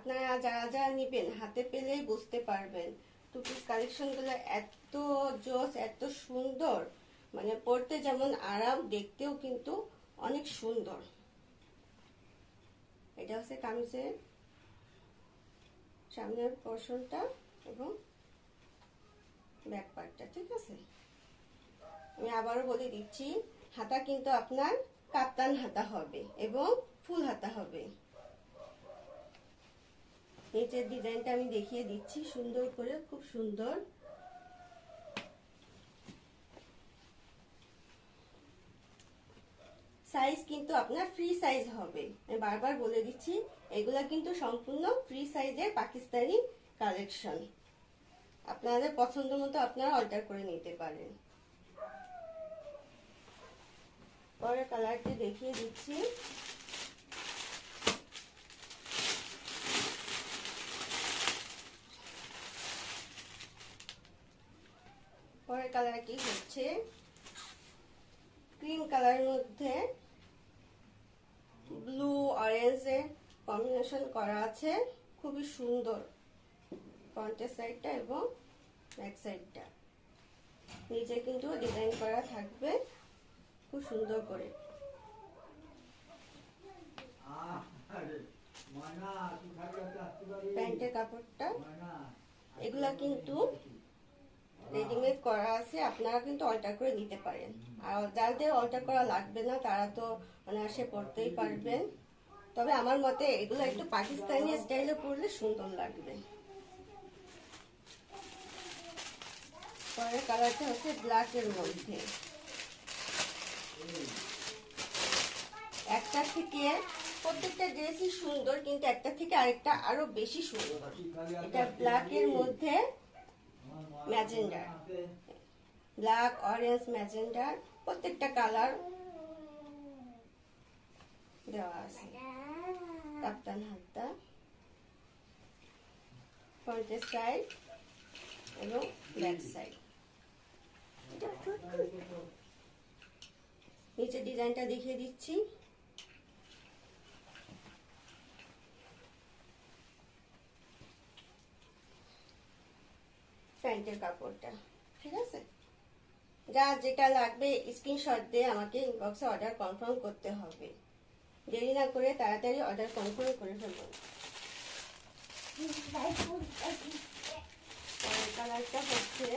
আপনারা যারা যারা নিবেন হাতে পেলেই বুঝতে পারবেন টু পিস কালেকশনগুলো এত জোস, এত সুন্দর, মানে পরতে যেমন আরাম, দেখতেও কিন্তু অনেক সুন্দর। এটা হচ্ছে কামিজের সামনের পোর্শনটা এবং ব্যাক পার্টটা, ঠিক আছে। আমি আবারও বলে দিচ্ছি, হাতা কিন্তু আপনার কাপ্তান হাতা হবে এবং ফুল হাতা হবে। নিচের ডিজাইনটা আমি দেখিয়ে দিচ্ছি সুন্দর করে, খুব সুন্দর। সাইজ কিন্তু আপনার ফ্রি সাইজ হবে, আমি বারবার বলে দিচ্ছি, এগুলা কিন্তু সম্পূর্ণ ফ্রি সাইজের পাকিস্তানি কালেকশন। আপনাদের পছন্দ মতো আপনারা অর্ডার করে নিতে পারেন। পরের কালারটি দেখিয়ে দিচ্ছি। পরের কালারটি হচ্ছে ক্রিম কালারের মধ্যে ব্লু অরেঞ্জের কম্বিনেশন করা আছে, খুবই সুন্দর। ফ্রন্টের সাইডটা এবং ব্যাক সাইডটা নিচে কিন্তু ডিজাইন করা থাকবে খুব সুন্দর করে। প্যান্টের কাপড়টা এগুলা কিন্তু রেডিমেড করা আছে, আপনারা কিন্তু অল্টার করে নিতে পারেন। আর যাদের অল্টার করা লাগবে না তারা তো অনায়াসে পরতেই পারবেন। তবে আমার মতে এগুলো একটু পাকিস্তানি স্টাইলে পরলে সুন্দর লাগবে। পরের কালারটা হচ্ছে ব্ল্যাক এর মধ্যে। একটা থেকে প্রত্যেকটা ড্রেসই সুন্দর, কিন্তু একটা থেকে আরেকটা আরো বেশি সুন্দর। এটা ব্ল্যাক এর মধ্যে ম্যাজেন্ডার, ব্ল্যাক অরেঞ্জ ম্যাজেন্ডার প্রত্যেকটা কালার দেওয়া আছে। কাপ্তান হাতা, ফ্রন্টের সাইড এবং ব্যাক সাইড। নিচে ডিজাইনটা দেখিয়ে দিচ্ছি। প্যান্টের কাপড়টা, ঠিক আছে। যা যেটা লাগবে স্ক্রিনশট দিয়ে আমাকে ইনবক্সে অর্ডার কনফার্ম করতে হবে। দেরি না করে তাড়াতাড়ি অর্ডার কনফার্ম করে ফেলুন। পরের কালারটা হচ্ছে